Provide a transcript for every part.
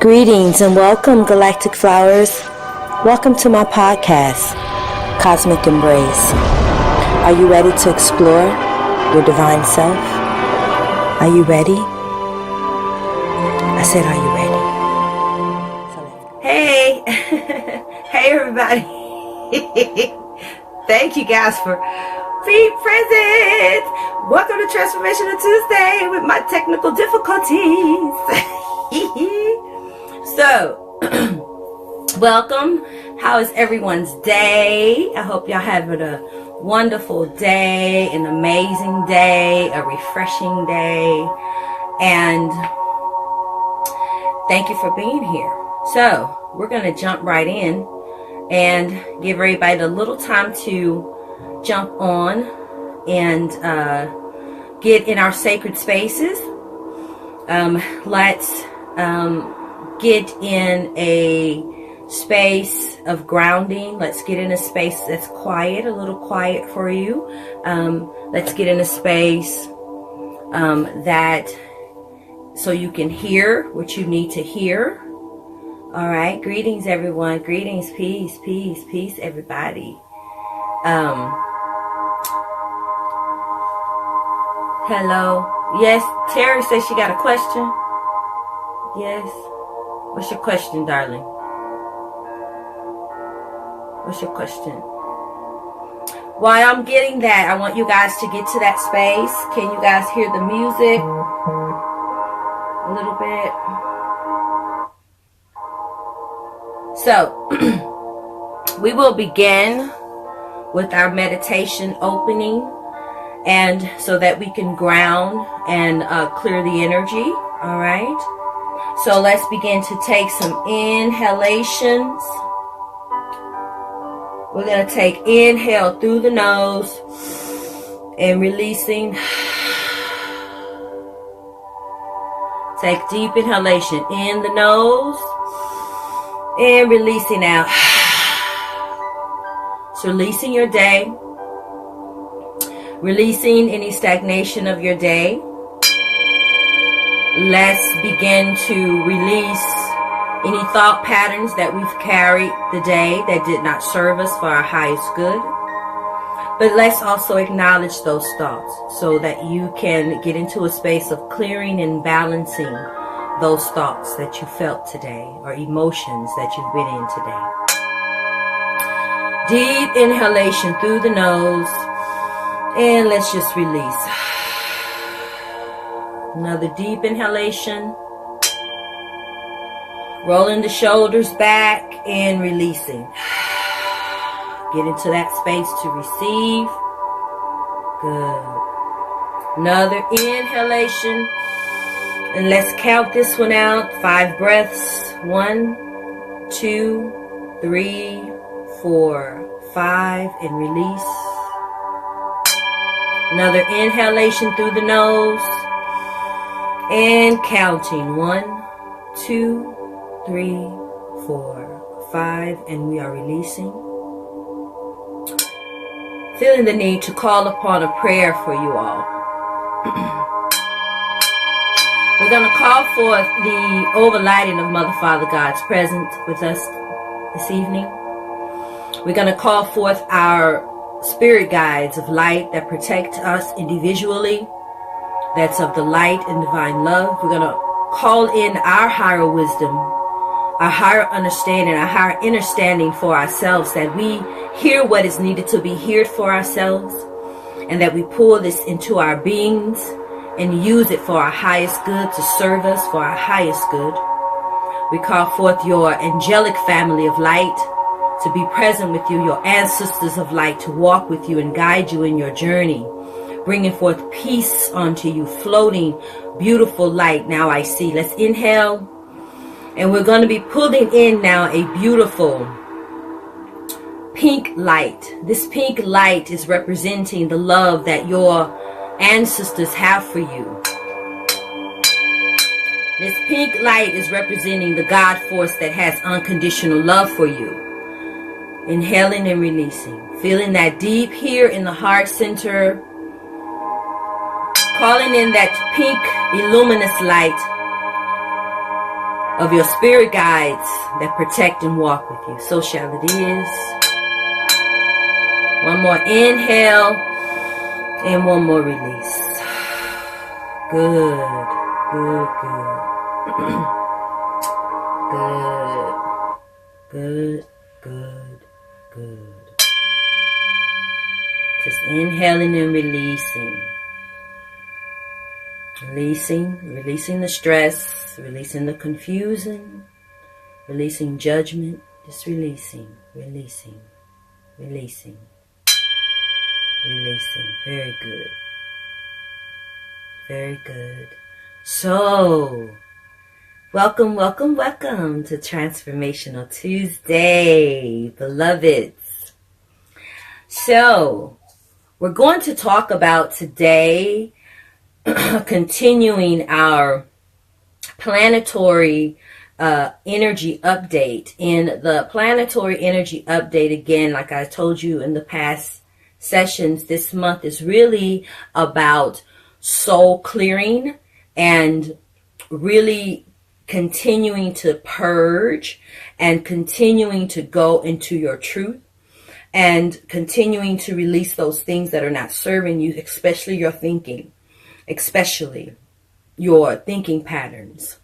Greetings and welcome, Galactic Flowers. Welcome to my podcast, Cosmic Embrace. Are you ready to explore your divine self? Are you ready? I said, are you ready? Hey, hey everybody. Thank you guys for being present. Welcome to Transformational Tuesday with my technical difficulties. So, welcome. How is everyone's day? I hope y'all having a wonderful day, an amazing day, a refreshing day. And thank you for being here. So, we're going to jump right in and give everybody a little time to jump on and get in our sacred spaces. Let's get in a space of grounding. Let's get in a space that's quiet, a little quiet for you. Let's get in a space that so you can hear what you need to hear. All right. Greetings, everyone. Greetings, peace, peace, peace, everybody. Hello. Yes, Terry says she got a question. Yes. What's your question, darling? What's your question? While I'm getting that, I want you guys to get to that space. Can you guys hear the music? A little bit. So, we will begin with our meditation opening, and so that we can ground and clear the energy. All right. So let's begin to take some inhalations. We're going to take inhale through the nose and releasing. Take deep inhalation in the nose and releasing out. So releasing your day. Releasing any stagnation of your day. Let's begin to release any thought patterns that we've carried the day that did not serve us for our highest good. But let's also acknowledge those thoughts so that you can get into a space of clearing and balancing those thoughts that you felt today or emotions that you've been in today. Deep inhalation through the nose, and let's just release. Another deep inhalation. Rolling the shoulders back and releasing. Get into that space to receive. Good. Another inhalation. And let's count this one out. 5 breaths. 1, 2, 3, 4, 5. And release. Another inhalation through the nose. And counting 1, 2, 3, 4, 5, and we are releasing. Feeling the need to call upon a prayer for you all. We're going to call forth the overlighting of Mother, Father, God's presence with us this evening. We're going to call forth our spirit guides of light that protect us individually. That's of the light and divine love. We're going to call in our higher wisdom, our higher understanding, our higher understanding for ourselves, that we hear what is needed to be heard for ourselves, and that we pull this into our beings and use it for our highest good, to serve us for our highest good. We call forth your angelic family of light to be present with you, your ancestors of light to walk with you and guide you in your journey, bringing forth peace onto you, floating beautiful light. Now I see. Let's inhale. And we're going to be pulling in now a beautiful pink light. This pink light is representing the love that your ancestors have for you. This pink light is representing the God force that has unconditional love for you. Inhaling and releasing. Feeling that deep here in the heart center. Calling in that pink, illuminous light of your spirit guides that protect and walk with you. So shall it is. One more inhale and one more release. Good, good, good. Good, good, good. Just inhaling and releasing. Releasing the stress, releasing the confusion, releasing judgment, just releasing. Very good. Very good. So, welcome to Transformational Tuesday, beloveds. So, we're going to talk about today continuing our planetary energy update. In the planetary energy update, again, like I told you in the past sessions, this month is really about soul clearing and really continuing to purge and continuing to go into your truth and continuing to release those things that are not serving you, especially your thinking. Especially your thinking patterns.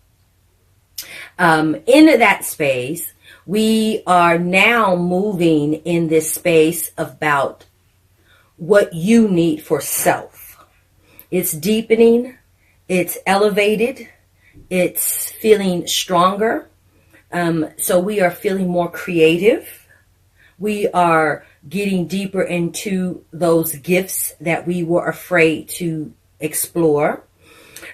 In that space, we are now moving in this space about what you need for self. It's deepening, it's elevated, it's feeling stronger. So we are feeling more creative. We are getting deeper into those gifts that we were afraid to explore.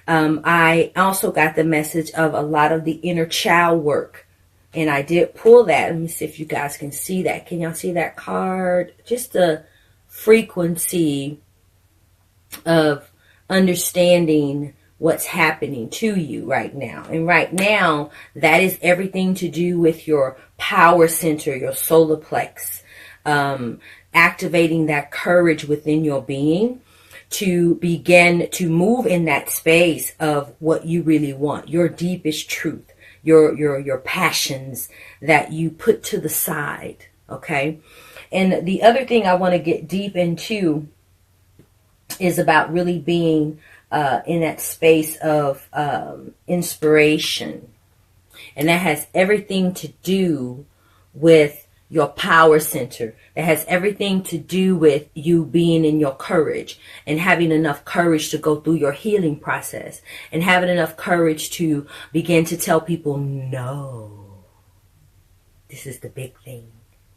I also got the message of a lot of the inner child work, and I did pull that. Let me see if you guys can see that. Can y'all see that card? Just the frequency of understanding what's happening to you right now. And right now, that is everything to do with your power center, your solar plex, activating that courage within your being to begin to move in that space of what you really want, your deepest truth, your passions that you put to the side, okay? And the other thing I want to get deep into is about really being in that space of inspiration. And that has everything to do with your power center. That has everything to do with you being in your courage and having enough courage to go through your healing process and having enough courage to begin to tell people no. This is the big thing.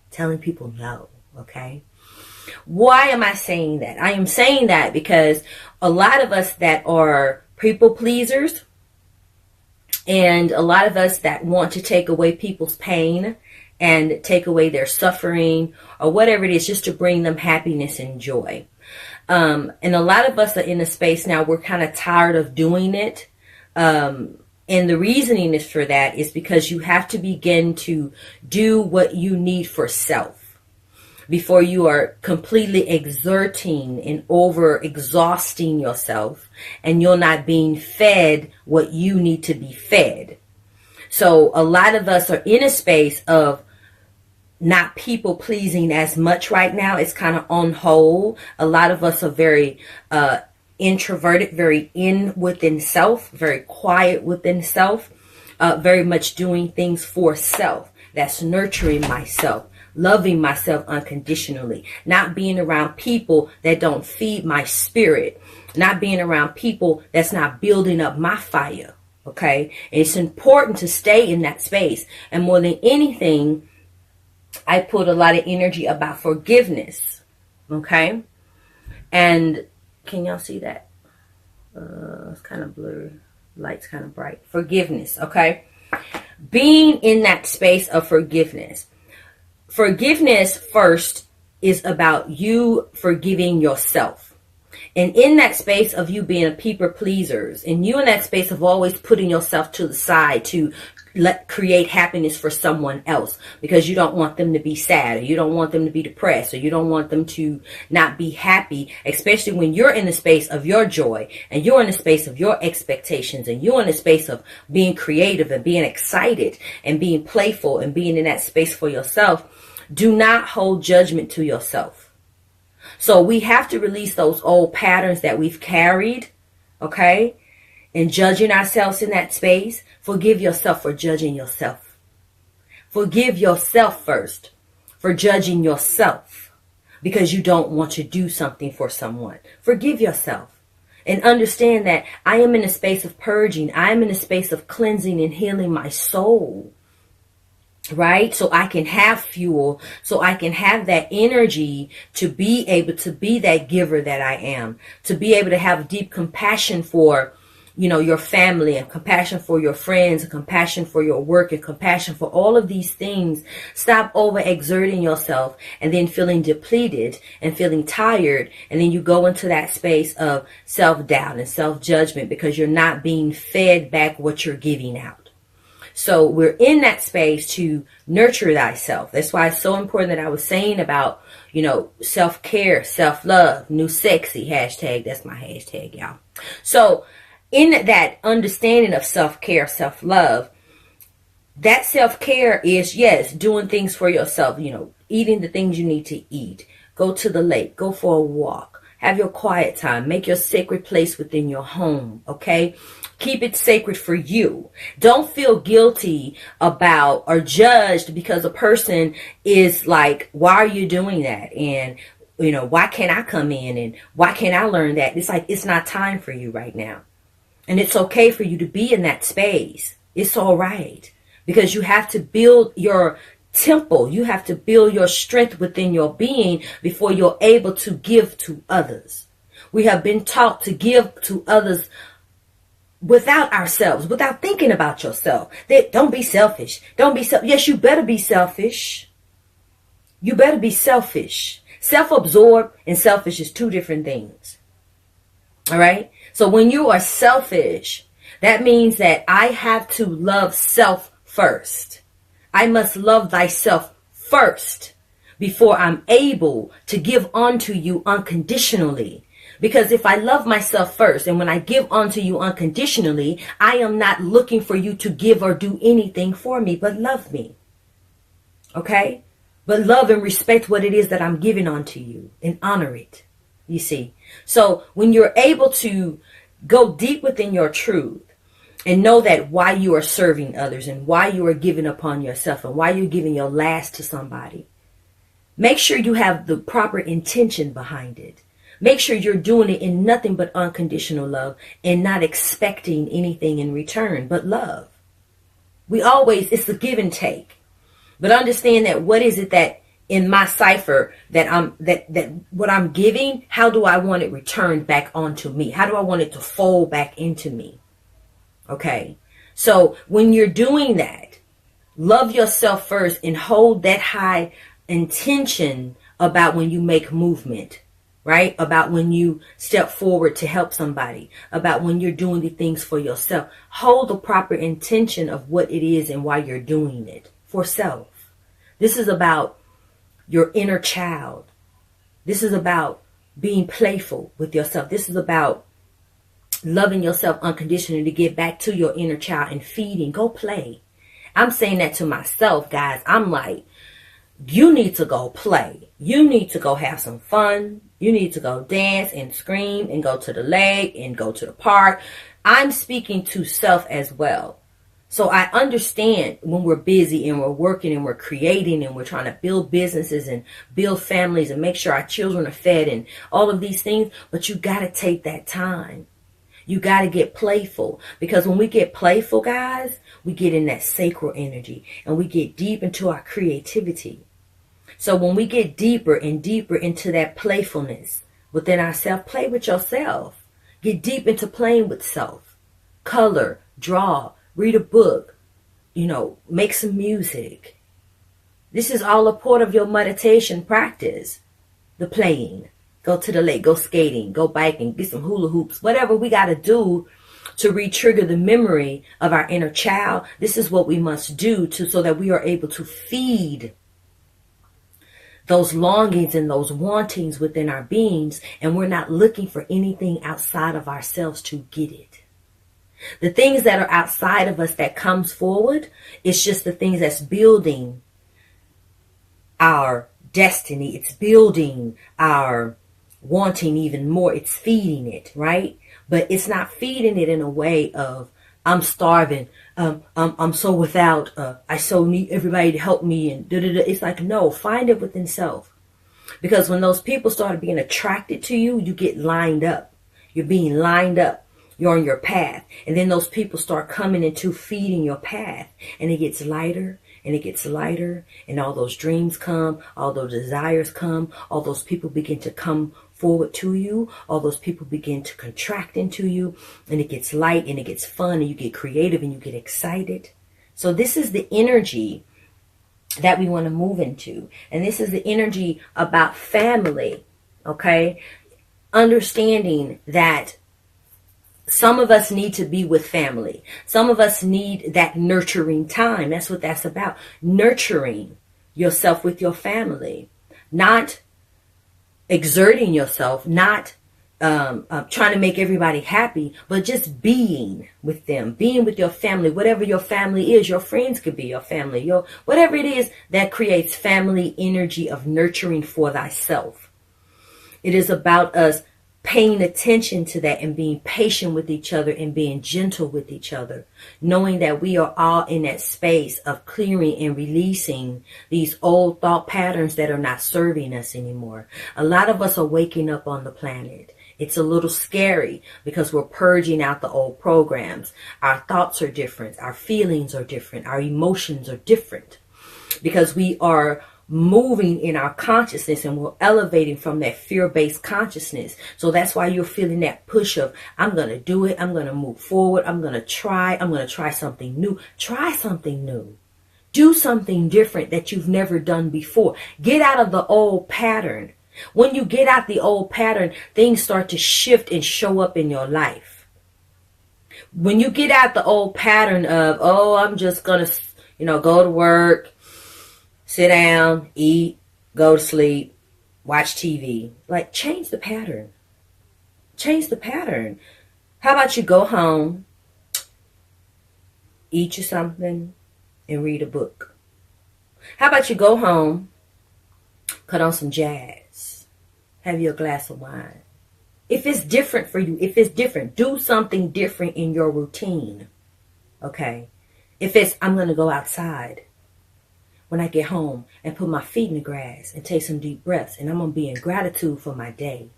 Telling people no, okay? Why am I saying that? I am saying that because a lot of us that are people pleasers and a lot of us that want to take away people's pain and take away their suffering or whatever it is just to bring them happiness and joy. And a lot of us are in a space now, we're kind of tired of doing it. And the reasoning is for that is because you have to begin to do what you need for self before you are completely exerting and over exhausting yourself and you're not being fed what you need to be fed. So a lot of us are in a space of not people pleasing as much right now. It's kind of on hold. A lot of us are very introverted, very in within self, very quiet within self, very much doing things for self. That's nurturing myself, loving myself unconditionally, not being around people that don't feed my spirit, not being around people that's not building up my fire. Okay. And it's important to stay in that space. And more than anything, I put a lot of energy about forgiveness. Okay. And can y'all see that? It's kind of blurry. Light's kind of bright. Forgiveness. Okay. Being in that space of forgiveness. Forgiveness first is about you forgiving yourself. And in that space of you being a people pleasers, and you in that space of always putting yourself to the side to create happiness for someone else, because you don't want them to be sad, or you don't want them to be depressed, or you don't want them to not be happy, especially when you're in the space of your joy, and you're in the space of your expectations, and you're in the space of being creative and being excited and being playful and being in that space for yourself. Do not hold judgment to yourself. So we have to release those old patterns that we've carried, okay? And judging ourselves in that space. Forgive yourself for judging yourself. Forgive yourself first for judging yourself because you don't want to do something for someone. Forgive yourself and understand that I am in a space of purging. I am in a space of cleansing and healing my soul. Right? So I can have fuel, so I can have that energy to be able to be that giver that I am, to be able to have deep compassion for, your family, and compassion for your friends, and compassion for your work, and compassion for all of these things. Stop overexerting yourself and then feeling depleted and feeling tired. And then you go into that space of self-doubt and self-judgment because you're not being fed back what you're giving out. So we're in that space to nurture thyself. That's why it's so important that I was saying about, self-care, self-love, new sexy hashtag. That's my hashtag, y'all. So in that understanding of self-care, self-love, that self-care is, yes, doing things for yourself, eating the things you need to eat. Go to the lake, go for a walk, have your quiet time, make your sacred place within your home, okay? Keep it sacred for you. Don't feel guilty about or judged because a person is like, why are you doing that? And, why can't I come in? And why can't I learn that? It's like, it's not time for you right now. And it's okay for you to be in that space. It's all right. Because you have to build your temple. You have to build your strength within your being before you're able to give to others. We have been taught to give to others without ourselves, without thinking about yourself. Don't be selfish. Don't be selfish. Yes, you better be selfish. You better be selfish. Self-absorbed and selfish is two different things. All right? So when you are selfish, that means that I have to love self first. I must love thyself first before I'm able to give unto you unconditionally. Because if I love myself first, and when I give unto you unconditionally, I am not looking for you to give or do anything for me, but love me. Okay? But love and respect what it is that I'm giving unto you and honor it. You see? So when you're able to go deep within your truth and know that why you are serving others and why you are giving upon yourself and why you're giving your last to somebody, make sure you have the proper intention behind it. Make sure you're doing it in nothing but unconditional love and not expecting anything in return but love. It's a give and take. But understand that what is it that in my cipher that what I'm giving, how do I want it returned back onto me? How do I want it to fold back into me? Okay. So when you're doing that, love yourself first and hold that high intention about when you make movement. Right? About when you step forward to help somebody, about when you're doing the things for yourself. Hold the proper intention of what it is and why you're doing it for self. This is about your inner child. This is about being playful with yourself. This is about loving yourself unconditionally to get back to your inner child and feeding. Go play. I'm saying that to myself, guys. I'm like, you need to go play. You need to go have some fun. You need to go dance and scream and go to the lake and go to the park. I'm speaking to self as well. So I understand when we're busy and we're working and we're creating and we're trying to build businesses and build families and make sure our children are fed and all of these things. But you got to take that time. You got to get playful, because when we get playful, guys, we get in that sacral energy and we get deep into our creativity. So when we get deeper and deeper into that playfulness within ourselves, play with yourself. Get deep into playing with self. Color, draw, read a book, make some music. This is all a part of your meditation practice, the playing. Go to the lake, go skating, go biking, get some hula hoops, whatever we got to do to re-trigger the memory of our inner child. This is what we must do so that we are able to feed those longings and those wantings within our beings, and we're not looking for anything outside of ourselves to get it. The things that are outside of us that comes forward, it's just the things that's building our destiny. It's building our wanting even more. It's feeding it, right? But it's not feeding it in a way of, I'm starving, I'm so without, I so need everybody to help me, and da-da-da. It's like, no, find it within self. Because when those people start being attracted to you, you get lined up. You're being lined up. You're on your path. And then those people start coming into feeding your path. And it gets lighter and it gets lighter. And all those dreams come. All those desires come. All those people begin to come forward to you. All those people begin to contract into you. And it gets light and it gets fun. And you get creative and you get excited. So this is the energy that we want to move into. And this is the energy about family. Okay? Understanding that some of us need to be with family. Some of us need that nurturing time. That's what that's about. Nurturing yourself with your family. Not exerting yourself. Not trying to make everybody happy. But just being with them. Being with your family. Whatever your family is. Your friends could be your family. Whatever it is that creates family energy of nurturing for thyself. It is about us paying attention to that and being patient with each other and being gentle with each other, knowing that we are all in that space of clearing and releasing these old thought patterns that are not serving us anymore. A lot of us are waking up on the planet. It's a little scary because we're purging out the old programs. Our thoughts are different. Our feelings are different. Our emotions are different because we are moving in our consciousness and we're elevating from that fear-based consciousness. So that's why you're feeling that push of, I'm going to do it. I'm going to move forward. I'm going to try something new. Try something new. Do something different that you've never done before. Get out of the old pattern. When you get out the old pattern, things start to shift and show up in your life. When you get out the old pattern of, oh, I'm just going to, go to work, sit down, eat, go to sleep, watch TV. Like, change the pattern. Change the pattern. How about you go home, eat you something, and read a book? How about you go home, cut on some jazz, have you a glass of wine? If it's different for you, if it's different, do something different in your routine. Okay? If it's, I'm going to go outside when I get home and put my feet in the grass and take some deep breaths, and I'm going to be in gratitude for my day.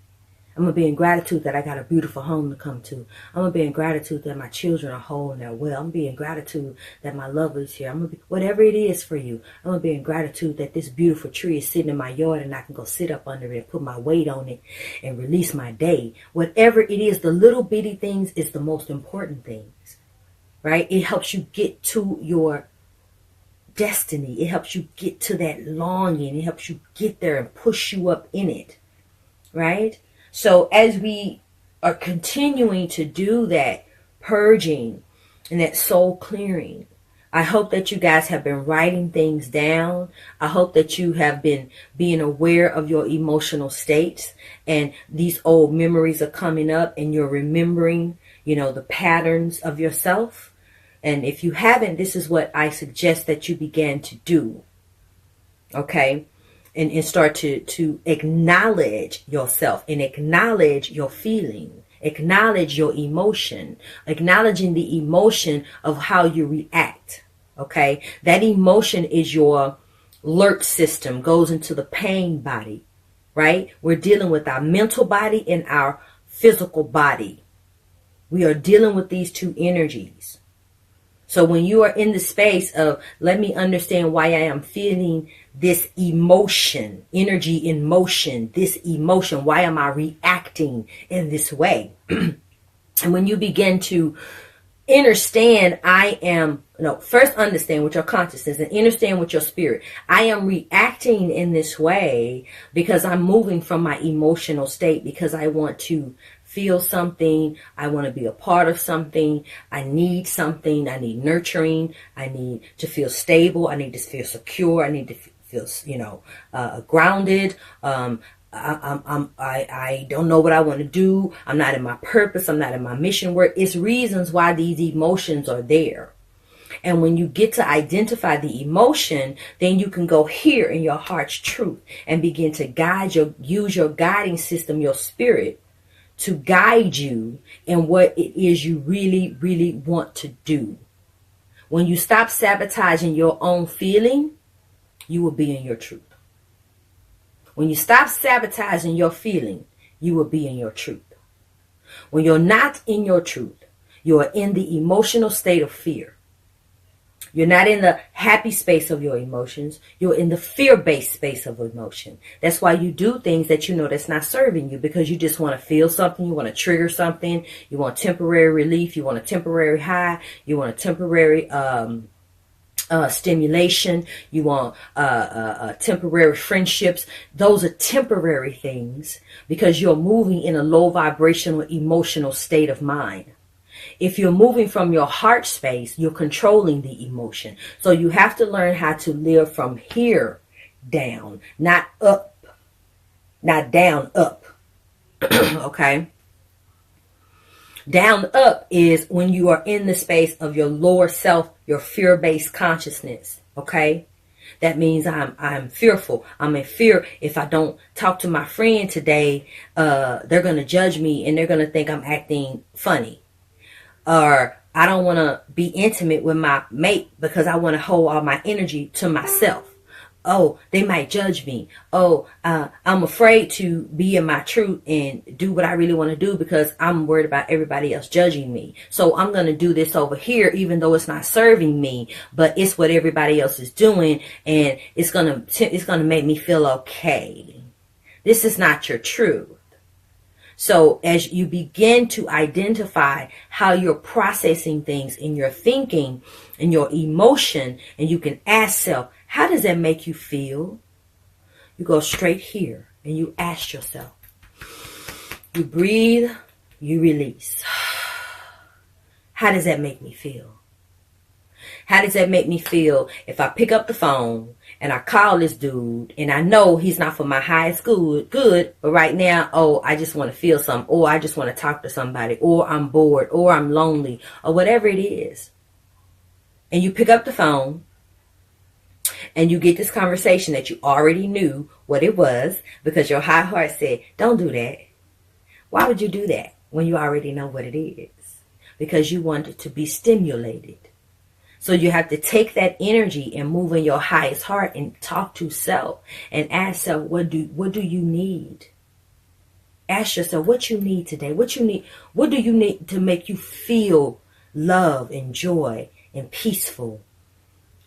I'm going to be in gratitude that I got a beautiful home to come to. I'm going to be in gratitude that my children are whole and they're well. I'm going to be in gratitude that my lover is here. I'm going to be, whatever it is for you, I'm going to be in gratitude that this beautiful tree is sitting in my yard and I can go sit up under it and put my weight on it and release my day. Whatever it is, the little bitty things is the most important things, right? It helps you get to your destiny. It helps you get to that longing. It helps you get there and push you up in it, right? So as we are continuing to do that purging and that soul clearing, I hope that you guys have been writing things down. I hope that you have been being aware of your emotional states, and these old memories are coming up and you're remembering, the patterns of yourself. And if you haven't, this is what I suggest that you begin to do. Okay? And start to acknowledge yourself and acknowledge your feeling. Acknowledge your emotion. Acknowledging the emotion of how you react. Okay? That emotion is your alert system, goes into the pain body. Right? We're dealing with our mental body and our physical body. We are dealing with these two energies. So when you are in the space of, let me understand why I am feeling this emotion, energy in motion, this emotion, why am I reacting in this way? And when you begin to understand, I am no, first understand with your consciousness and understand with your spirit. I am reacting in this way because I'm moving from my emotional state, because I want to feel something. I want to be a part of something. I need something. I need nurturing. I need to feel stable. I need to feel secure. I need to feel, grounded. I don't know what I want to do. I'm not in my purpose. I'm not in my mission work. It's reasons why these emotions are there. And when you get to identify the emotion, then you can go here in your heart's truth and begin to use your guiding system, your spirit, to guide you in what it is you really, really want to do. When you stop sabotaging your own feeling, you will be in your truth. When you stop sabotaging your feeling, you will be in your truth. When you're not in your truth, you are in the emotional state of fear. You're not in the happy space of your emotions. You're in the fear-based space of emotion. That's why you do things that you know that's not serving you, because you just want to feel something. You want to trigger something. You want temporary relief. You want a temporary high. You want a temporary stimulation. You want temporary friendships. Those are temporary things because you're moving in a low vibrational emotional state of mind. If you're moving from your heart space, you're controlling the emotion. So you have to learn how to live from here down, not up, not down, up. Okay? Down, up is when you are in the space of your lower self, your fear-based consciousness. Okay? That means I'm fearful. I'm in fear. If I don't talk to my friend today, they're going to judge me and they're going to think I'm acting funny. Or I don't want to be intimate with my mate because I want to hold all my energy to myself. Oh, they might judge me. Oh, I'm afraid to be in my truth and do what I really want to do because I'm worried about everybody else judging me. So I'm going to do this over here, even though it's not serving me, but it's what everybody else is doing, and it's going to make me feel okay. This is not your truth. So as you begin to identify how you're processing things in your thinking and your emotion, and you can ask self, how does that make you feel? You go straight here and you ask yourself. You breathe, you release. How does that make me feel? How does that make me feel if I pick up the phone and I call this dude and I know he's not for my highest good, but right now, oh, I just want to feel something, or I just want to talk to somebody, or I'm bored, or I'm lonely, or whatever it is. And you pick up the phone and you get this conversation that you already knew what it was because your high heart said, don't do that. Why would you do that when you already know what it is? Because you want it to be stimulated. So you have to take that energy and move in your highest heart and talk to self and ask self, what do you need? Ask yourself what you need today. What do you need to make you feel love and joy and peaceful?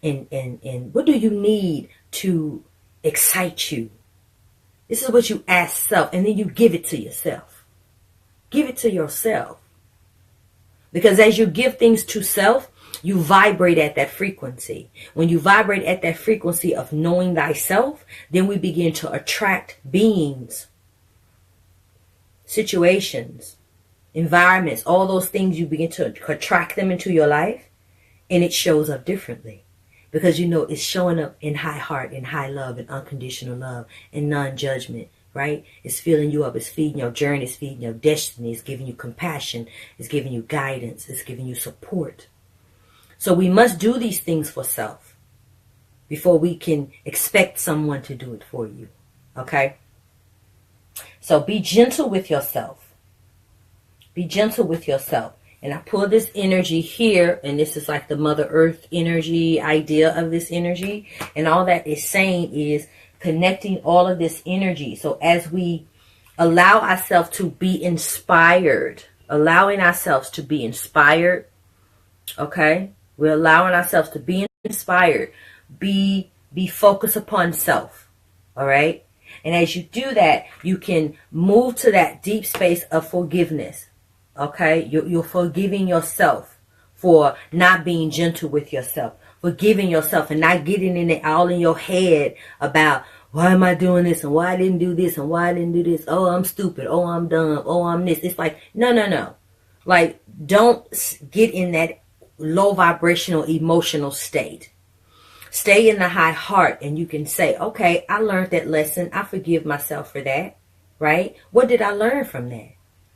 And what do you need to excite you? This is what you ask self, and then you give it to yourself. Give it to yourself. Because as you give things to self, you vibrate at that frequency. When you vibrate at that frequency of knowing thyself, then we begin to attract beings, situations, environments, all those things. You begin to attract them into your life, and it shows up differently. Because you know it's showing up in high heart, in high love, and unconditional love, and non-judgment, right? It's filling you up. It's feeding your journey. It's feeding your destiny. It's giving you compassion. It's giving you guidance. It's giving you support. So we must do these things for self before we can expect someone to do it for you. Okay? So be gentle with yourself. Be gentle with yourself. And I pull this energy here, and this is like the Mother Earth energy idea of this energy. And all that is saying is connecting all of this energy. So as we allow ourselves to be inspired, allowing ourselves to be inspired, okay? We're allowing ourselves to be inspired, be focused upon self, all right? And as you do that, you can move to that deep space of forgiveness, okay? You're forgiving yourself for not being gentle with yourself, for giving yourself and not getting in it all in your head about why am I doing this and why I didn't do this and why I didn't do this. Oh, I'm stupid. Oh, I'm dumb. Oh, I'm this. It's like, no. Like, don't get in that low vibrational emotional state. Stay in the high heart, and you can say, okay, I learned that lesson. I forgive myself for that, right? What did I learn from that?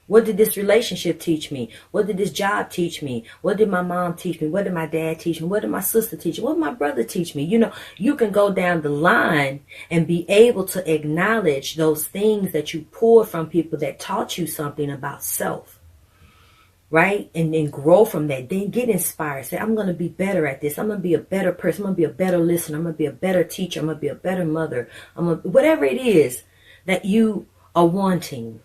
What did this relationship teach me? What did this job teach me? What did my mom teach me? What did my dad teach me? What did my sister teach me? What did my brother teach me? You know, you can go down the line and be able to acknowledge those things that you pulled from people that taught you something about self. Right? And then grow from that. Then get inspired. Say, I'm going to be better at this. I'm going to be a better person. I'm going to be a better listener. I'm going to be a better teacher. I'm going to be a better mother. Whatever it is that you are wanting,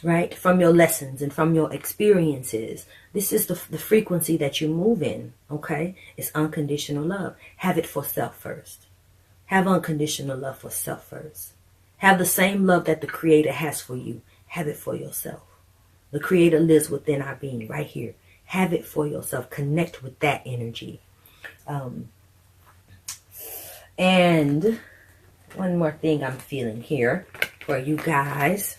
right? From your lessons and from your experiences. This is the frequency that you move in. Okay? It's unconditional love. Have it for self first. Have unconditional love for self first. Have the same love that the Creator has for you. Have it for yourself. The Creator lives within our being right here. Have it for yourself. Connect with that energy. And one more thing I'm feeling here for you guys.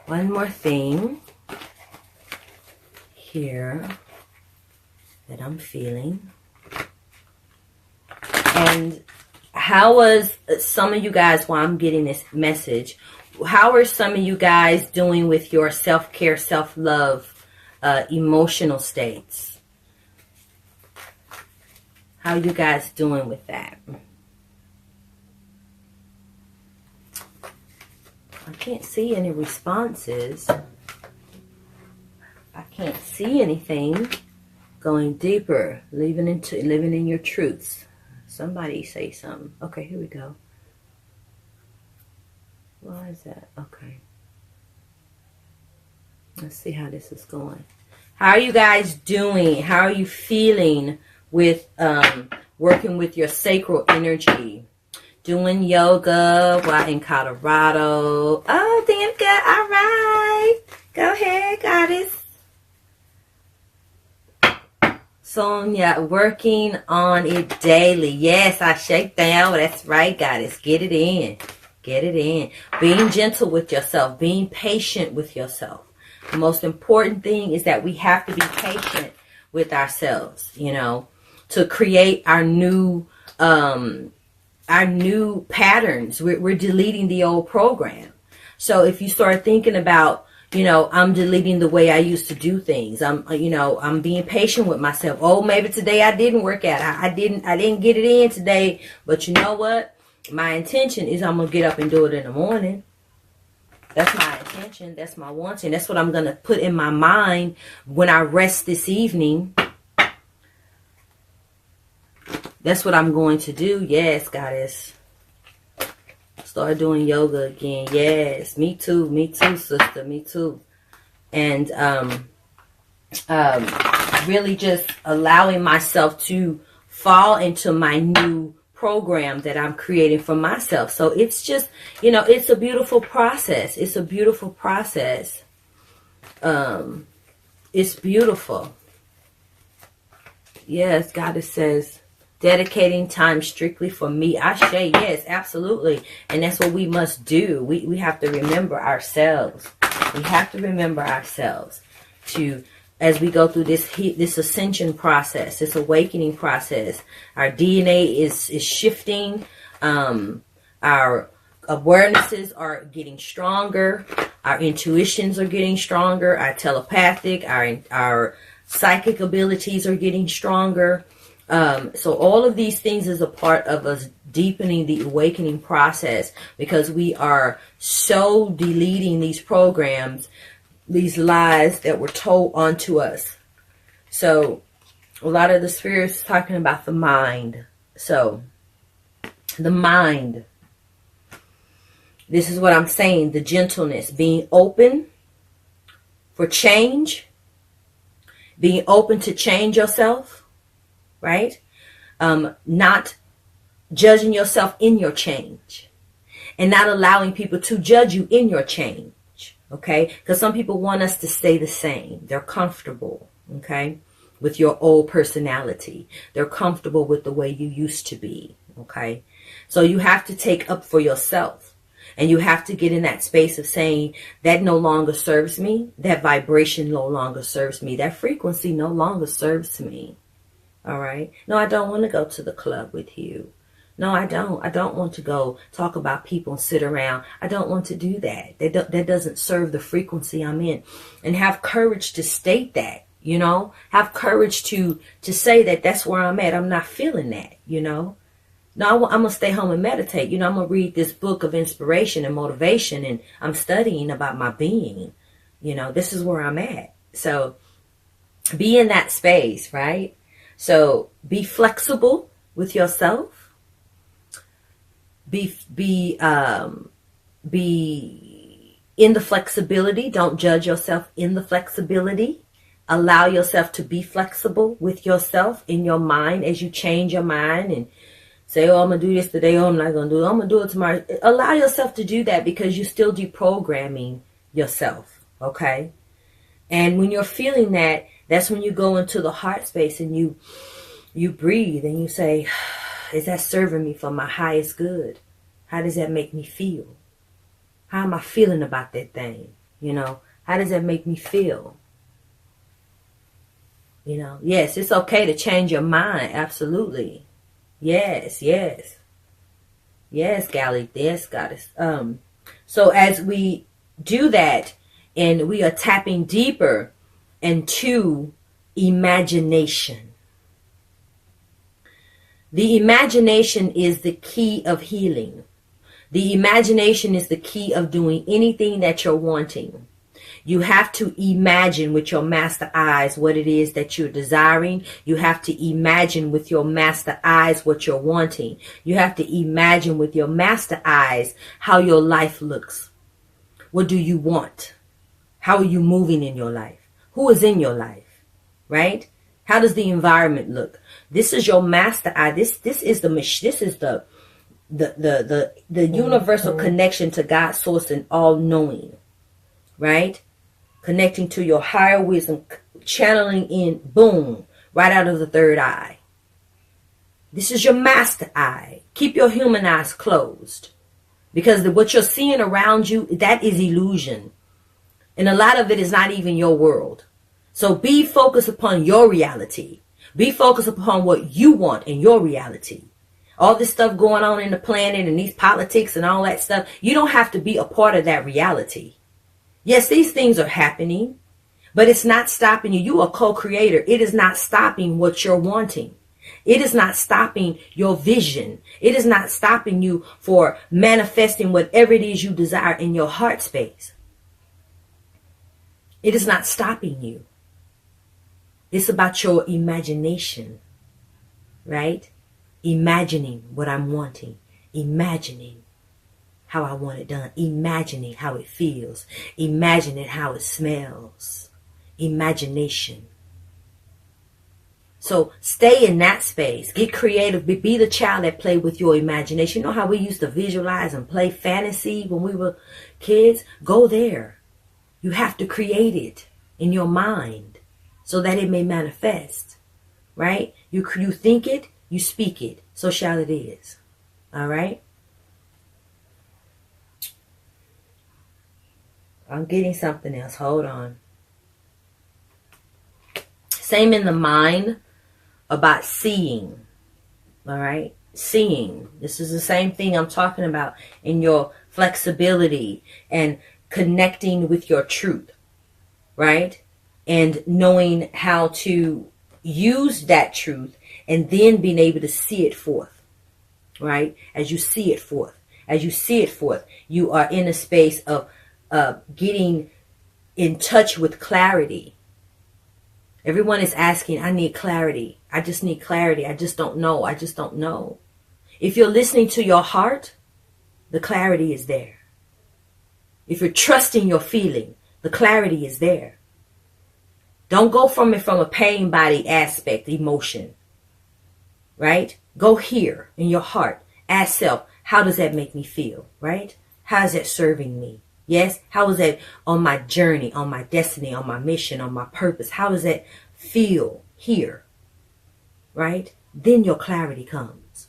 One more thing here that I'm feeling. And how was some of you guys, while I'm getting this message, how are some of you guys doing with your self-care, self-love, emotional states? How are you guys doing with that? I can't see any responses. I can't see anything. Going deeper, living in your truths. Somebody say something. Okay, here we go. Why is that? Okay. Let's see how this is going. How are you guys doing? How are you feeling with working with your sacral energy? Doing yoga while in Colorado. Oh, damn good. All right. Go ahead, goddess. Sonia, working on it daily. Yes, I shake down. That's right, goddess. Get it in. Get it in. Being gentle with yourself. Being patient with yourself. The most important thing is that we have to be patient with ourselves, you know, to create our new patterns. We're deleting the old program. So if you start thinking about, you know, I'm deleting the way I used to do things. I'm being patient with myself. Oh, maybe today I didn't work out. I didn't get it in today. But you know what? My intention is I'm going to get up and do it in the morning. That's my intention. That's my wanting. That's what I'm going to put in my mind when I rest this evening. That's what I'm going to do. Yes, goddess. Start doing yoga again. Yes, me too. Me too, sister. Me too. And really just allowing myself to fall into my new program that I'm creating for myself. So it's just, you know, it's a beautiful process. It's a beautiful process. It's beautiful. Yes, Goddess says, dedicating time strictly for me. Ashe, yes, absolutely. And that's what we must do. We have to remember ourselves. We have to remember ourselves to, as we go through this ascension process, this awakening process. Our DNA is shifting. Our awarenesses are getting stronger. Our intuitions are getting stronger. Our telepathic, our psychic abilities are getting stronger. So all of these things is a part of us deepening the awakening process, because we are so deleting these programs, these lies that were told onto us. So a lot of the spirits talking about the mind. So the mind, this is what I'm saying, the gentleness, being open for change, being open to change yourself, right? Not judging yourself in your change, and not allowing people to judge you in your change. Okay? Because some people want us to stay the same. They're comfortable, okay, with your old personality. They're comfortable with the way you used to be, okay? So you have to take up for yourself. And you have to get in that space of saying, that no longer serves me. That vibration no longer serves me. That frequency no longer serves me. All right? No, I don't want to go to the club with you. No, I don't. I don't want to go talk about people and sit around. I don't want to do that. That doesn't serve the frequency I'm in. And have courage to state that, you know. Have courage to say that that's where I'm at. I'm not feeling that, you know. No, I'm going to stay home and meditate. You know, I'm going to read this book of inspiration and motivation, and I'm studying about my being. You know, this is where I'm at. So be in that space, right? So be flexible with yourself. Be in the flexibility. Don't judge yourself in the flexibility. Allow yourself to be flexible with yourself in your mind as you change your mind and say, oh, I'm going to do this today. Oh, I'm not going to do it. I'm going to do it tomorrow. Allow yourself to do that because you're still deprogramming yourself, okay? And when you're feeling that, that's when you go into the heart space and you breathe and you say, is that serving me for my highest good? How does that make me feel? How am I feeling about that thing? You know, how does that make me feel? You know, yes, it's okay to change your mind. Absolutely. Yes, yes. Yes, Gally. Yes, Goddess. So as we do that and we are tapping deeper into imagination. The imagination is the key of healing. The imagination is the key of doing anything that you're wanting. You have to imagine with your master eyes what it is that you're desiring. You have to imagine with your master eyes what you're wanting. You have to imagine with your master eyes how your life looks. What do you want? How are you moving in your life? Who is in your life? Right? How does the environment look? This is your master eye. This is the universal connection to God, source, and all knowing. Right? Connecting to your higher wisdom, channeling in, boom, right out of the third eye. This is your master eye. Keep your human eyes closed. Because what you're seeing around you, that is illusion. And a lot of it is not even your world. So be focused upon your reality. Be focused upon what you want in your reality. All this stuff going on in the planet and these politics and all that stuff, you don't have to be a part of that reality. Yes, these things are happening, but it's not stopping you. You are a co-creator. It is not stopping what you're wanting. It is not stopping your vision. It is not stopping you for manifesting whatever it is you desire in your heart space. It is not stopping you. It's about your imagination, right? Imagining what I'm wanting. Imagining how I want it done. Imagining how it feels. Imagining how it smells. Imagination. So stay in that space. Get creative. Be the child that played with your imagination. You know how we used to visualize and play fantasy when we were kids? Go there. You have to create it in your mind so that it may manifest. Right? You think it, you speak it. So shall it is. All right? I'm getting something else. Hold on. Same in the mind about seeing. All right? Seeing. This is the same thing I'm talking about in your flexibility and connecting with your truth. Right? And knowing how to use that truth and then being able to see it forth. Right? As you see it forth. As you see it forth, you are in a space of getting in touch with clarity. Everyone is asking, I need clarity. I just need clarity. I just don't know. I just don't know. If you're listening to your heart, the clarity is there. If you're trusting your feeling, the clarity is there. Don't go from it from a pain body aspect, emotion. Right? Go here in your heart. Ask self, how does that make me feel? Right? How is that serving me? Yes? How is that on my journey, on my destiny, on my mission, on my purpose? How does that feel here? Right? Then your clarity comes.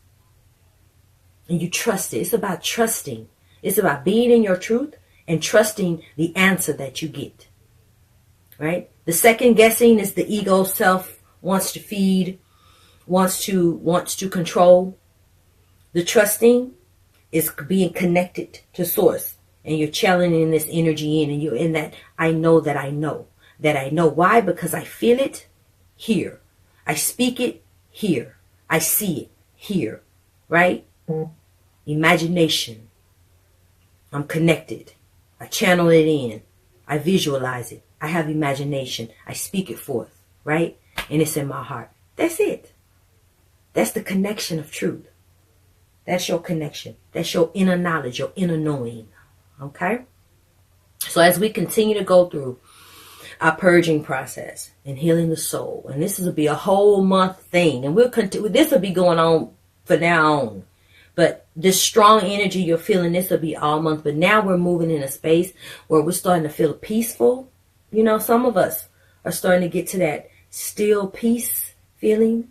And you trust it. It's about trusting. It's about being in your truth and trusting the answer that you get. Right? The second guessing is the ego self wants to feed, wants to control. The trusting is being connected to source. And you're channeling this energy in, and you're in that I know that I know. That I know. Why? Because I feel it here. I speak it here. I see it here. Right? Imagination. I'm connected. I channel it in. I visualize it. I have imagination. I speak it forth. Right? And it's in my heart. That's it. That's the connection of truth. That's your connection. That's your inner knowledge, your inner knowing. Okay? So as we continue to go through our purging process and healing the soul, and this will be a whole month thing, and we'll continue. This will be going on for now on. But this strong energy you're feeling, this will be all month. But now we're moving in a space where we're starting to feel peaceful. You know, some of us are starting to get to that still peace feeling.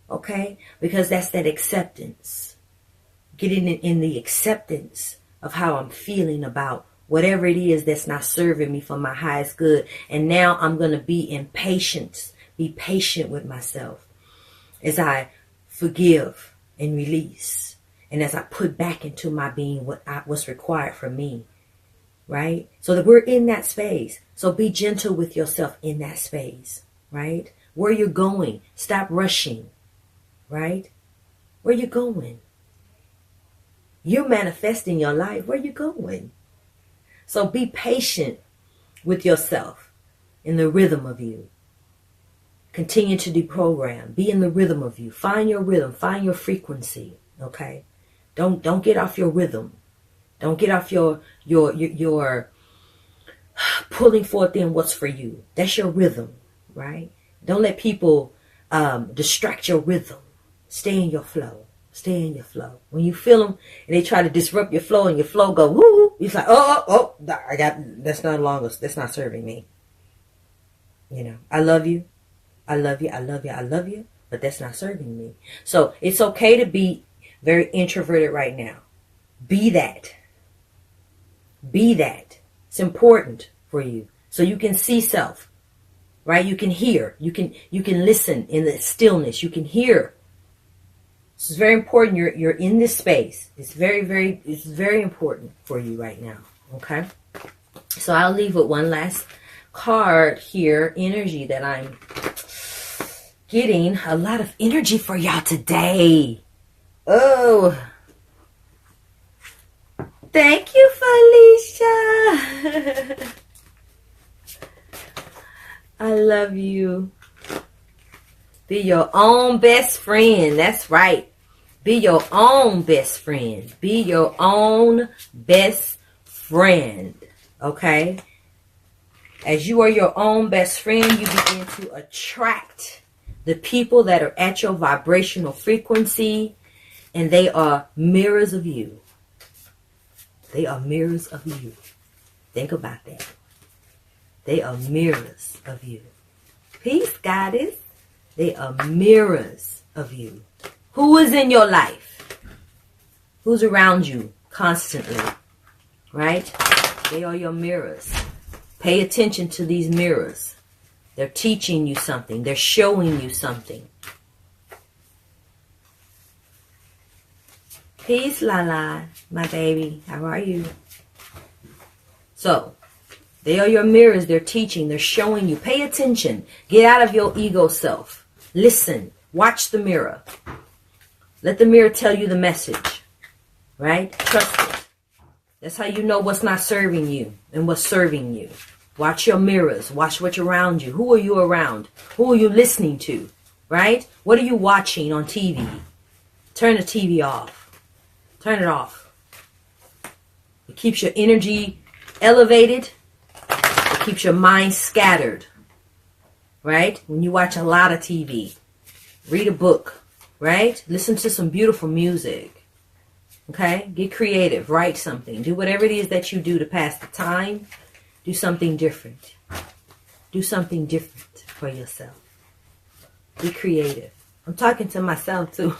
Okay? Because that's that acceptance. Getting in the acceptance of how I'm feeling about whatever it is that's not serving me for my highest good. And now I'm going to be in patience. Be patient with myself as I forgive and release. And as I put back into my being what's required from me. Right? So that we're in that space. So be gentle with yourself in that space. Right? Where you're going. Stop rushing. Right? Where you going? You're manifesting your life. Where you going? So be patient with yourself in the rhythm of you. Continue to deprogram. Be in the rhythm of you. Find your rhythm. Find your frequency. Okay? Don't get off your rhythm. Don't get off your pulling forth in what's for you. That's your rhythm, right? Don't let people distract your rhythm. Stay in your flow. Stay in your flow. When you feel them and they try to disrupt your flow and your flow go woo, it's like that's not serving me. You know, I love you, I love you, I love you, I love you, but that's not serving me. So it's okay to be very introverted right now. Be that. Be that. It's important for you so you can see self, right? You can hear. You can listen in the stillness. You can hear. This is very important. You're in this space. It's very important for you right now. Okay. So I'll leave with one last card here. Energy that I'm getting. A lot of energy for y'all today. Oh. Thank you, Felicia. I love you. Be your own best friend. That's right. Be your own best friend. Be your own best friend. Okay? As you are your own best friend, you begin to attract the people that are at your vibrational frequency, and they are mirrors of you. They are mirrors of you. Think about that. They are mirrors of you. Peace, Goddess. They are mirrors of you. Who is in your life? Who's around you constantly? Right? They are your mirrors. Pay attention to these mirrors. They're teaching you something. They're showing you something. Peace, Lala, my baby. How are you? So, they are your mirrors. They're teaching. They're showing you. Pay attention. Get out of your ego self. Listen. Watch the mirror. Let the mirror tell you the message. Right? Trust it. That's how you know what's not serving you and what's serving you. Watch your mirrors. Watch what's around you. Who are you around? Who are you listening to? Right? What are you watching on TV? Turn the TV off. Turn it off. It keeps your energy elevated. It keeps your mind scattered. Right? When you watch a lot of TV. Read a book. Right? Listen to some beautiful music. Okay? Get creative. Write something. Do whatever it is that you do to pass the time. Do something different. Do something different for yourself. Be creative. I'm talking to myself too.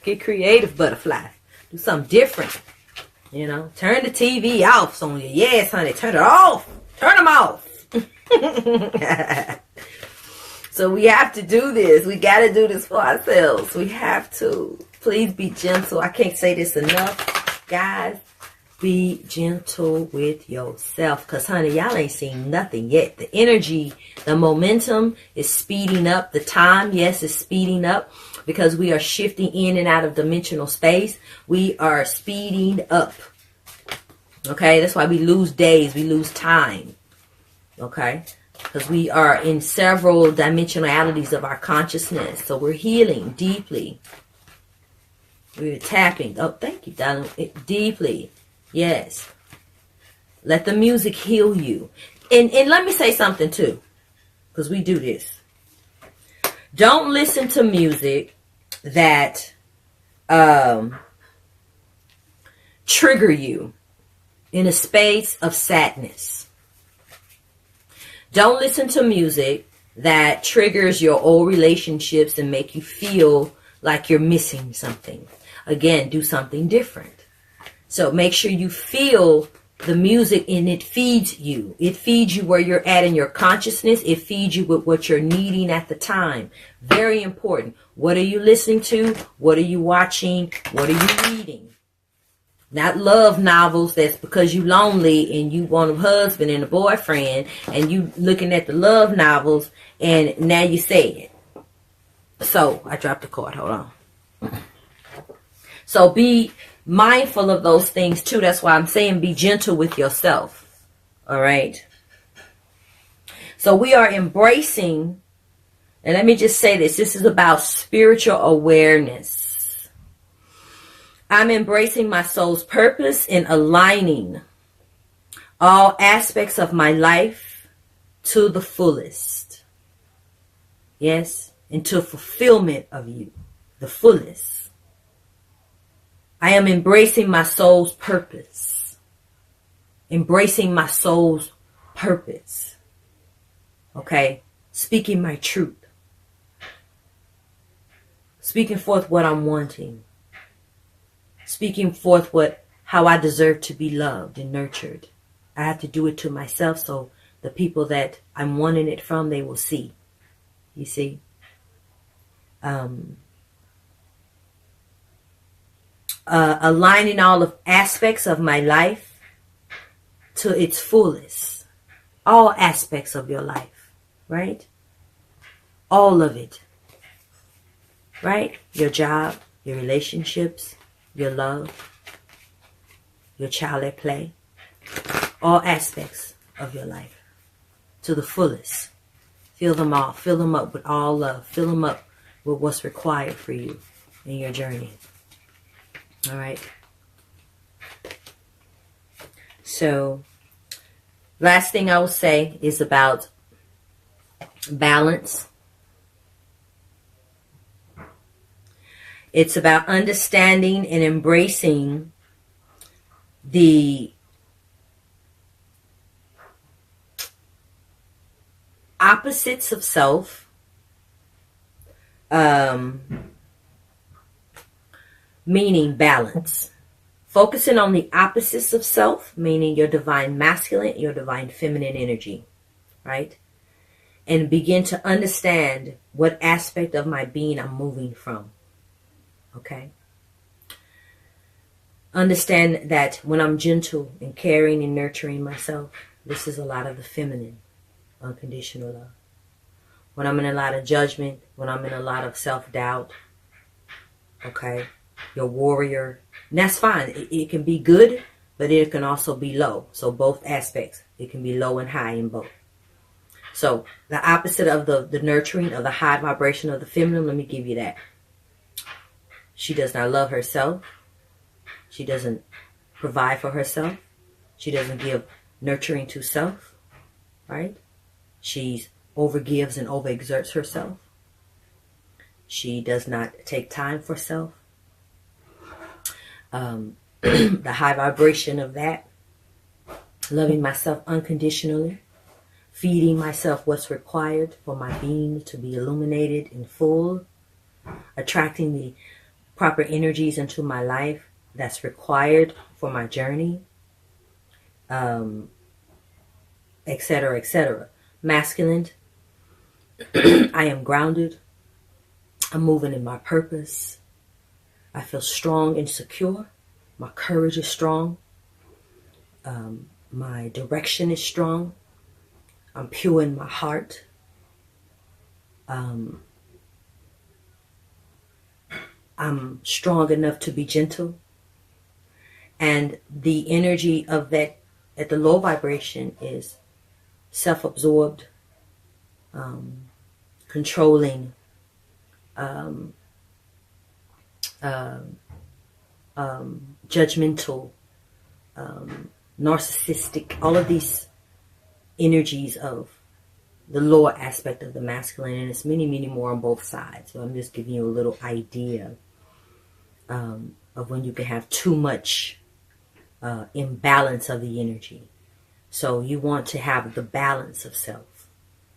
Get creative, butterfly. Do something different. You know, turn the TV off, Sonya. Yes, honey, turn it off. Turn them off. So we have to do this. We got to do this for ourselves. We have to. Please be gentle. I can't say this enough. Guys, be gentle with yourself. Because, honey, y'all ain't seen nothing yet. The energy, the momentum is speeding up. The time, yes, is speeding up. Because we are shifting in and out of dimensional space. We are speeding up. Okay? That's why we lose days. We lose time. Okay? Because we are in several dimensionalities of our consciousness. So we're healing deeply. We're tapping. Oh, thank you, darling. Deeply. Yes. Let the music heal you. And let me say something too. Because we do this. Don't listen to music that trigger you in a space of sadness. Don't listen to music that triggers your old relationships and make you feel like you're missing something. Again, do something different. So make sure you feel the music and it feeds you. It feeds you where you're at in your consciousness. It feeds you with what you're needing at the time. Very important. What are you listening to? What are you watching? What are you reading? Not love novels that's because you lonely and you want a husband and a boyfriend and you looking at the love novels and now you say it. So, I dropped the card. Hold on. So, be mindful of those things too. That's why I'm saying be gentle with yourself. All right? So, we are embracing, and let me just say this. This is about spiritual awareness. I'm embracing my soul's purpose and aligning all aspects of my life to the fullest. Yes, into fulfillment of you, the fullest. I am embracing my soul's purpose. Embracing my soul's purpose. Okay, speaking my truth. Speaking forth what I'm wanting. Speaking forth how I deserve to be loved and nurtured. I have to do it to myself so the people that I'm wanting it from, they will see. You see? Aligning all of aspects of my life to its fullest. All aspects of your life. Right? All of it. Right? Your job, your relationships, your love, your child at play, all aspects of your life to the fullest. Fill them all. Fill them up with all love. Fill them up with what's required for you in your journey. All right. So, last thing I will say is about balance. It's about understanding and embracing the opposites of self, meaning balance. Focusing on the opposites of self, meaning your divine masculine, your divine feminine energy, right? And begin to understand what aspect of my being I'm moving from. Okay. Understand that when I'm gentle and caring and nurturing myself, this is a lot of the feminine, unconditional love. When I'm in a lot of judgment, when I'm in a lot of self-doubt, okay, your warrior, and that's fine. It can be good, but it can also be low. So both aspects, it can be low and high in both. So the opposite of the nurturing of the high vibration of the feminine, let me give you that. She does not love herself. She doesn't provide for herself. She doesn't give nurturing to self, right? She overgives and overexerts herself. She does not take time for self. the high vibration of that, loving myself unconditionally, feeding myself what's required for my being to be illuminated in full, attracting the proper energies into my life that's required for my journey, etc., etc. Masculine, I am grounded. I'm moving in my purpose. I feel strong and secure. My courage is strong. My direction is strong. I'm pure in my heart. I'm strong enough to be gentle. And the energy of that at the low vibration is self-absorbed, controlling, judgmental, narcissistic, all of these energies of the lower aspect of the masculine, and it's many, many more on both sides. So I'm just giving you a little idea of when you can have too much imbalance of the energy. So you want to have the balance of self,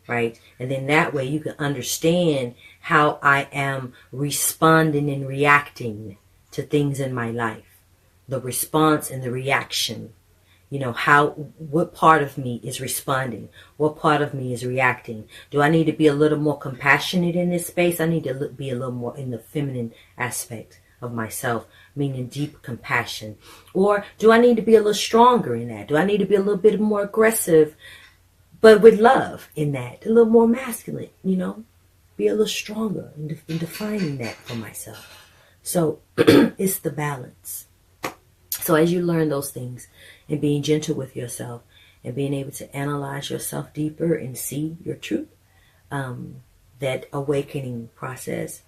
right? And then that way you can understand how I am responding and reacting to things in my life. The response and the reaction. You know, what part of me is responding? What part of me is reacting? Do I need to be a little more compassionate in this space? I need to be a little more in the feminine aspect of myself, meaning deep compassion. Or do I need to be a little stronger in that? Do I need to be a little bit more aggressive, but with love in that? A little more masculine, you know? Be a little stronger in defining that for myself. So it's the balance. So as you learn those things and being gentle with yourself and being able to analyze yourself deeper and see your truth, that awakening process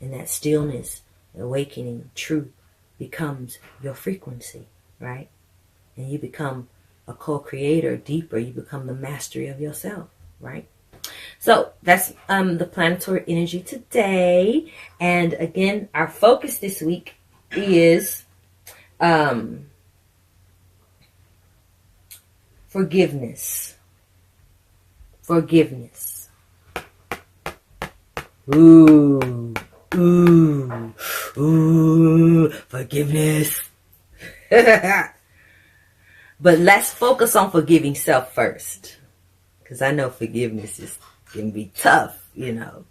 and that stillness, awakening truth becomes your frequency, right? And you become a co-creator deeper. You become the mastery of yourself, right? So that's the planetary energy today. And again, our focus this week is forgiveness. Forgiveness. Ooh, forgiveness. But let's focus on forgiving self first. Because I know forgiveness can be tough, you know.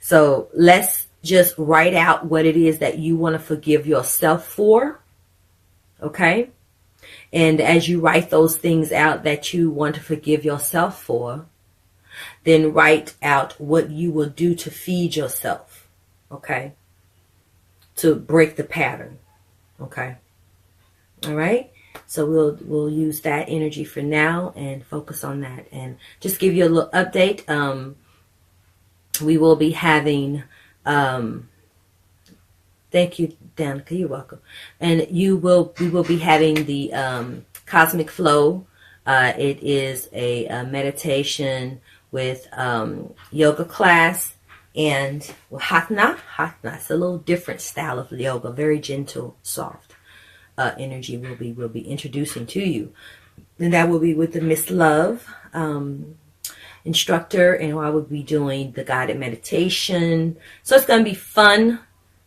So let's just write out what it is that you want to forgive yourself for. Okay? And as you write those things out that you want to forgive yourself for, then write out what you will do to feed yourself. Okay? To break the pattern. Okay? All right? So we'll use that energy for now and focus on that. And just give you a little update. We will be having... thank you, Danica. You're welcome. And we will be having the Cosmic Flow. It is a meditation with yoga class and hatha. Hatha. It's a little different style of yoga. Very gentle, soft energy we'll be introducing to you. And that will be with the Miss Love instructor. And I will be doing the guided meditation. So it's going to be fun.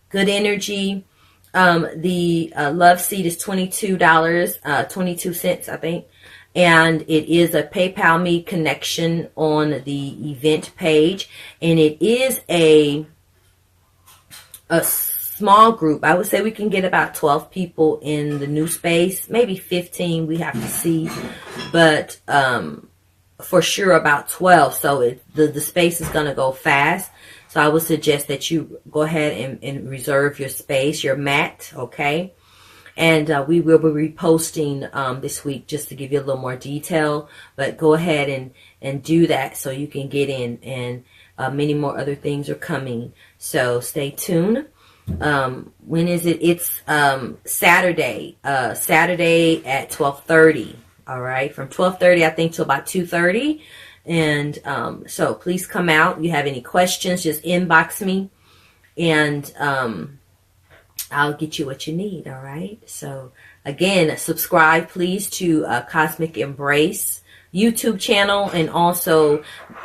Good energy. The love seat is $22, 22 cents, I think. And it is a PayPal Me connection on the event page. And it is a small group. I would say we can get about 12 people in the new space. Maybe 15, we have to see. But for sure about 12. So the space is going to go fast. So I would suggest that you go ahead and reserve your space, your mat, okay? And we will be reposting this week just to give you a little more detail. But go ahead and do that so you can get in. And many more other things are coming. So stay tuned. When is it? It's Saturday. Saturday at 12:30. All right? From 12:30, I think, to about 2:30. And so please come out. If you have any questions, just inbox me. And I'll get you what you need. All right. So again, subscribe please to Cosmic Embrace YouTube channel, and also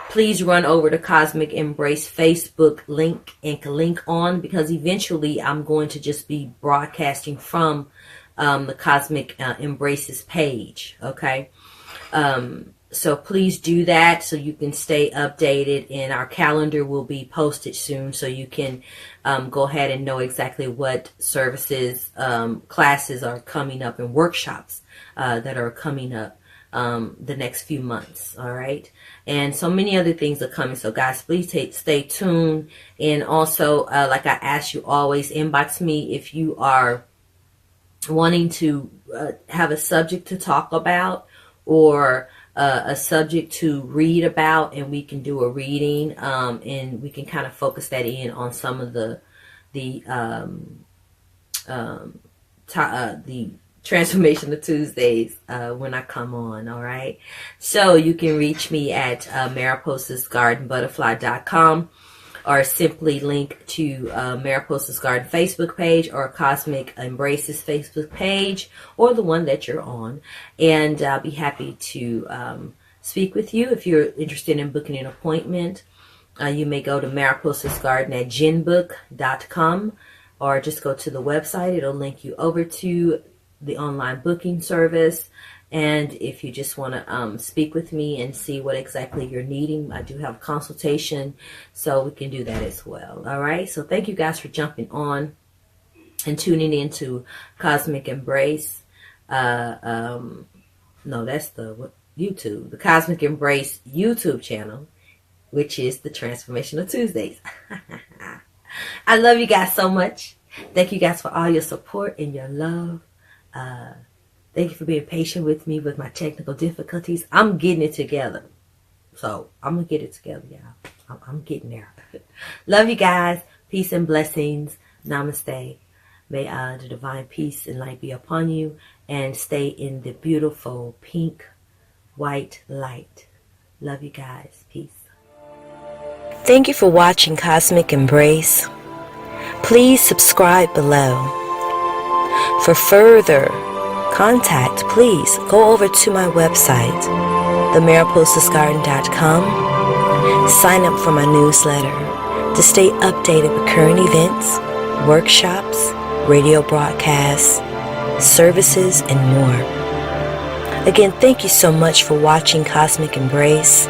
please run over to Cosmic Embrace Facebook link and link on, because eventually I'm going to just be broadcasting from the Cosmic Embraces page. Okay. So please do that so you can stay updated, and our calendar will be posted soon so you can go ahead and know exactly what services, classes are coming up, and workshops that are coming up the next few months. All right. And so many other things are coming. So guys, please stay tuned. And also, like I ask you always, inbox me if you are wanting to have a subject to talk about, or a subject to read about, and we can do a reading, and we can kind of focus that in on some of the Transformation of Tuesdays when I come on. All right. So you can reach me at mariposasgardenbutterfly.com, or simply link to Mariposa's Garden Facebook page, or Cosmic Embraces Facebook page, or the one that you're on. And I'll be happy to speak with you. If you're interested in booking an appointment, you may go to mariposasgarden@ginbook.com, or just go to the website. It'll link you over to the online booking service. And if you just want to speak with me and see what exactly you're needing, I do have a consultation, so we can do that as well. All right. So thank you guys for jumping on and tuning into Cosmic Embrace. No, that's the YouTube, the Cosmic Embrace YouTube channel, which is the Transformation of Tuesdays. I love you guys so much. Thank you guys for all your support and your love. Thank you for being patient with me with my technical difficulties. I'm getting it together. So I'm going to get it together, y'all. I'm getting there. Love you guys. Peace and blessings. Namaste. May the divine peace and light be upon you, and stay in the beautiful pink, white light. Love you guys. Peace. Thank you for watching Cosmic Embrace. Please subscribe below. For further contact, please go over to my website, themariposasgarden.com. Sign up for my newsletter to stay updated with current events, workshops, radio broadcasts, services, and more. Again, thank you so much for watching Cosmic Embrace.